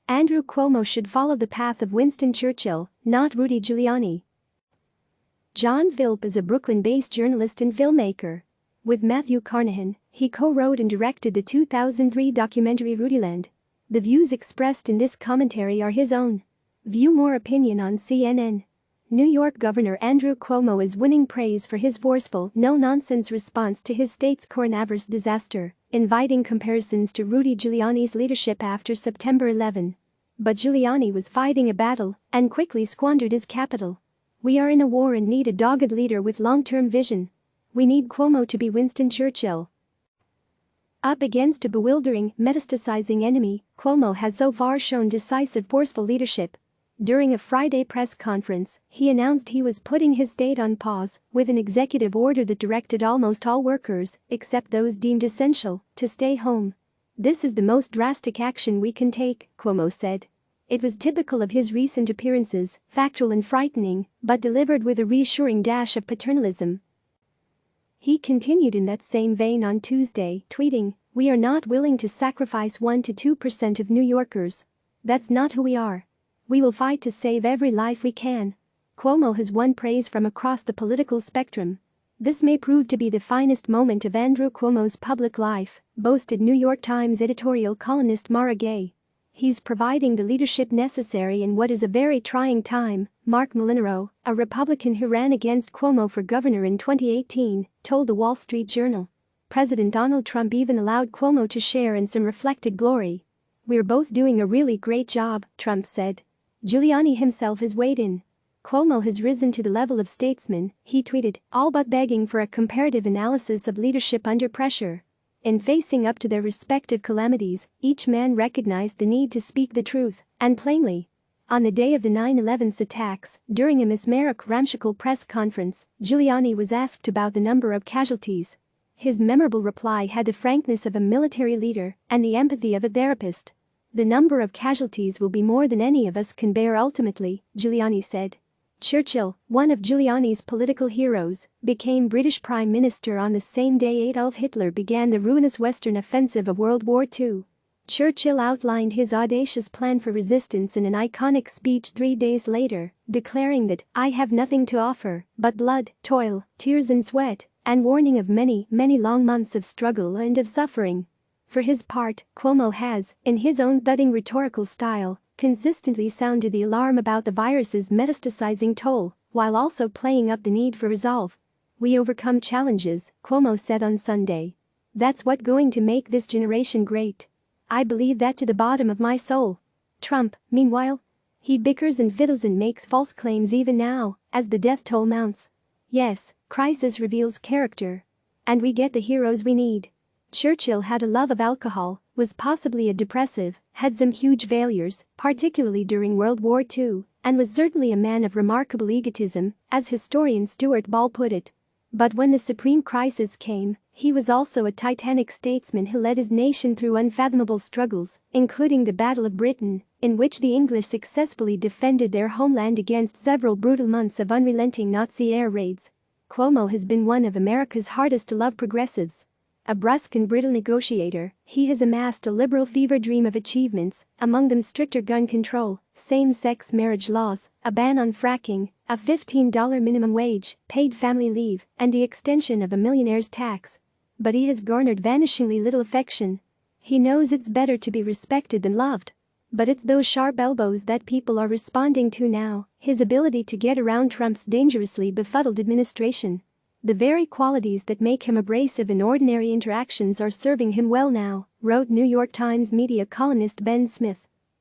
Andrew Cuomo should follow the path of Winston Churchill, not Rudy Giuliani. John Philp is a Brooklyn-based journalist and filmmaker. With Matthew Carnahan, he co-wrote and directed the 2003 documentary Rudyland. The views expressed in this commentary are his own. View more opinion on CNN. New York Governor Andrew Cuomo is winning praise for his forceful, no-nonsense response to his state's coronavirus disaster, inviting comparisons to Rudy Giuliani's leadership after September 11. But Giuliani was fighting a battle and quickly squandered his capital. We are in a war and need a dogged leader with long-term vision. We need Cuomo to be Winston Churchill. Up against a bewildering, metastasizing enemy, Cuomo has so far shown decisive, forceful leadership. During a Friday press conference, he announced he was putting his state on pause with an executive order that directed almost all workers, except those deemed essential, to stay home. "This is the most drastic action we can take," Cuomo said. It was typical of his recent appearances, factual and frightening, but delivered with a reassuring dash of paternalism. He continued in that same vein on Tuesday, tweeting, "We are not willing to sacrifice 1 to 2% of New Yorkers. That's not who we are. We will fight to save every life we can." Cuomo has won praise from across the political spectrum. "This may prove to be the finest moment of Andrew Cuomo's public life," boasted New York Times editorial columnist Mara Gay. "He's providing the leadership necessary in what is a very trying time," Mark Molinaro, a Republican who ran against Cuomo for governor in 2018, told the Wall Street Journal. President Donald Trump even allowed Cuomo to share in some reflected glory. "We're both doing a really great job," Trump said. Giuliani himself has weighed in. "Cuomo has risen to the level of statesman," he tweeted, all but begging for a comparative analysis of leadership under pressure. In facing up to their respective calamities, each man recognized the need to speak the truth, and plainly. On the day of the 9/11 attacks, during a mesmeric ramshackle press conference, Giuliani was asked about the number of casualties. His memorable reply had the frankness of a military leader and the empathy of a therapist. "The number of casualties will be more than any of us can bear ultimately," Giuliani said. Churchill, one of Giuliani's political heroes, became British Prime Minister on the same day Adolf Hitler began the ruinous Western offensive of World War II. Churchill outlined his audacious plan for resistance in an iconic speech 3 days later, declaring that "I have nothing to offer but blood, toil, tears and sweat," and warning of many, many long months of struggle and of suffering. For his part, Cuomo has, in his own thudding rhetorical style, consistently sounded the alarm about the virus's metastasizing toll, while also playing up the need for resolve. "We overcome challenges," Cuomo said on Sunday. "That's what's going to make this generation great. I believe that to the bottom of my soul." Trump, meanwhile, he bickers and fiddles and makes false claims even now, as the death toll mounts. "Yes, crisis reveals character. And we get the heroes we need." Churchill had a love of alcohol, was possibly a depressive, had some huge failures, particularly during World War II, and was certainly a man of remarkable egotism, as historian Stuart Ball put it. But when the supreme crisis came, he was also a titanic statesman who led his nation through unfathomable struggles, including the Battle of Britain, in which the English successfully defended their homeland against several brutal months of unrelenting Nazi air raids. Cuomo has been one of America's hardest-to-love progressives. A brusque and brittle negotiator, he has amassed a liberal fever dream of achievements, among them stricter gun control, same-sex marriage laws, a ban on fracking, a $15 minimum wage, paid family leave, and the extension of a millionaire's tax. But he has garnered vanishingly little affection. He knows it's better to be respected than loved. But it's those sharp elbows that people are responding to now, his ability to get around Trump's dangerously befuddled administration. The very qualities that make him abrasive in ordinary interactions are serving him well now, wrote New York Times media columnist Ben Smith.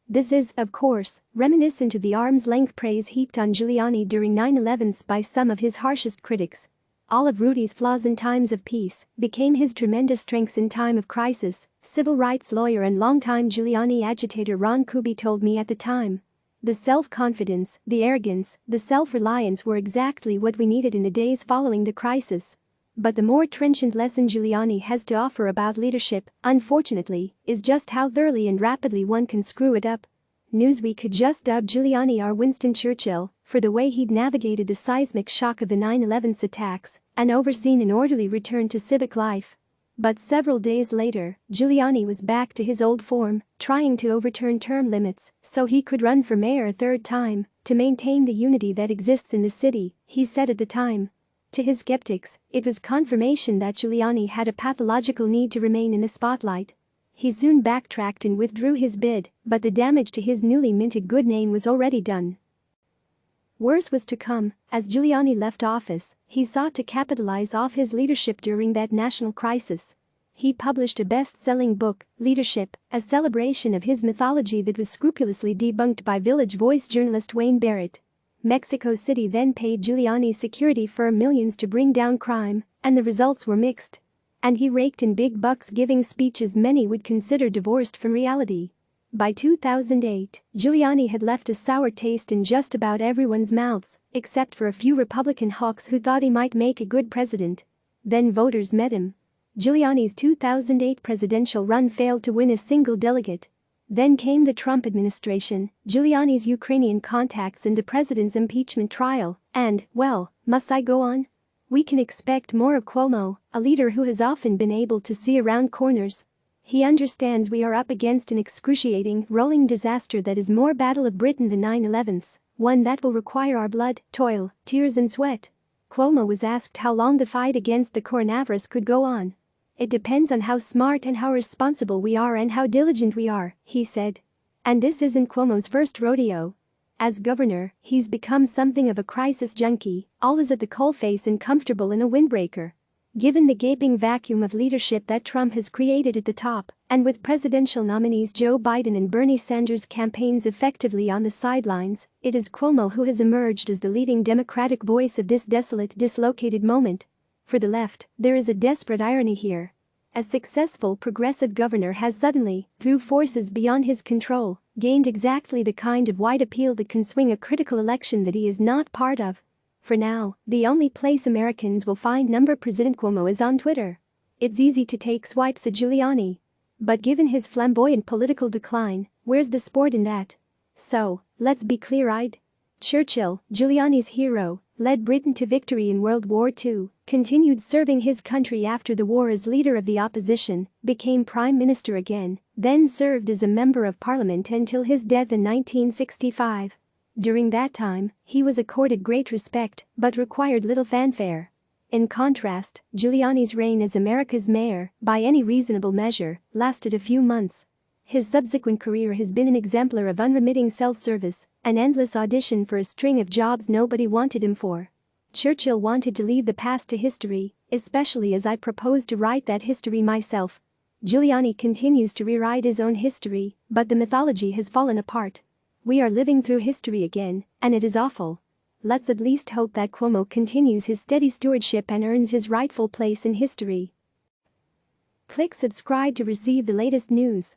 This is, of course, reminiscent of the arm's-length praise heaped on Giuliani during 9/11 by some of his harshest critics. All of Rudy's flaws in times of peace became his tremendous strengths in time of crisis, civil rights lawyer and longtime Giuliani agitator Ron Kuby told me at the time. The self-confidence, the arrogance, the self-reliance were exactly what we needed in the days following the crisis. But the more trenchant lesson Giuliani has to offer about leadership, unfortunately, is just how thoroughly and rapidly one can screw it up. Newsweek could just dub Giuliani our Winston Churchill for the way he'd navigated the seismic shock of the 9/11 attacks and overseen an orderly return to civic life. But several days later, Giuliani was back to his old form, trying to overturn term limits so he could run for mayor a third time to maintain the unity that exists in the city, he said at the time. To his skeptics, it was confirmation that Giuliani had a pathological need to remain in the spotlight. He soon backtracked and withdrew his bid, but the damage to his newly minted good name was already done. Worse was to come. As Giuliani left office, he sought to capitalize off his leadership during that national crisis. He published a best-selling book, Leadership, a celebration of his mythology that was scrupulously debunked by Village Voice journalist Wayne Barrett. Mexico City then paid Giuliani's security firm millions to bring down crime, and the results were mixed. And he raked in big bucks giving speeches many would consider divorced from reality. By 2008, Giuliani had left a sour taste in just about everyone's mouths, except for a few Republican hawks who thought he might make a good president. Then voters met him. Giuliani's 2008 presidential run failed to win a single delegate. Then came the Trump administration, Giuliani's Ukrainian contacts and the president's impeachment trial, and, well, must I go on? We can expect more of Cuomo, a leader who has often been able to see around corners. He understands we are up against an excruciating, rolling disaster that is more Battle of Britain than 9/11, one that will require our blood, toil, tears and sweat. Cuomo was asked how long the fight against the coronavirus could go on. It depends on how smart and how responsible we are and how diligent we are, he said. And this isn't Cuomo's first rodeo. As governor, he's become something of a crisis junkie, always at the coalface and comfortable in a windbreaker. Given the gaping vacuum of leadership that Trump has created at the top, and with presidential nominees Joe Biden and Bernie Sanders' campaigns effectively on the sidelines, it is Cuomo who has emerged as the leading Democratic voice of this desolate, dislocated moment. For the left, there is a desperate irony here. A successful progressive governor has suddenly, through forces beyond his control, gained exactly the kind of wide appeal that can swing a critical election that he is not part of. For now, the only place Americans will find President Cuomo is on Twitter. It's easy to take swipes at Giuliani. But given his flamboyant political decline, where's the sport in that? So, let's be clear-eyed. Churchill, Giuliani's hero, led Britain to victory in World War II, continued serving his country after the war as leader of the opposition, became prime minister again, then served as a member of parliament until his death in 1965. During that time, he was accorded great respect but required little fanfare. In contrast, Giuliani's reign as America's mayor, by any reasonable measure, lasted a few months. His subsequent career has been an exemplar of unremitting self-service, an endless audition for a string of jobs nobody wanted him for. Churchill wanted to leave the past to history, especially as I propose to write that history myself. Giuliani continues to rewrite his own history, but the mythology has fallen apart. We are living through history again, and it is awful. Let's at least hope that Cuomo continues his steady stewardship and earns his rightful place in history. Click subscribe to receive the latest news.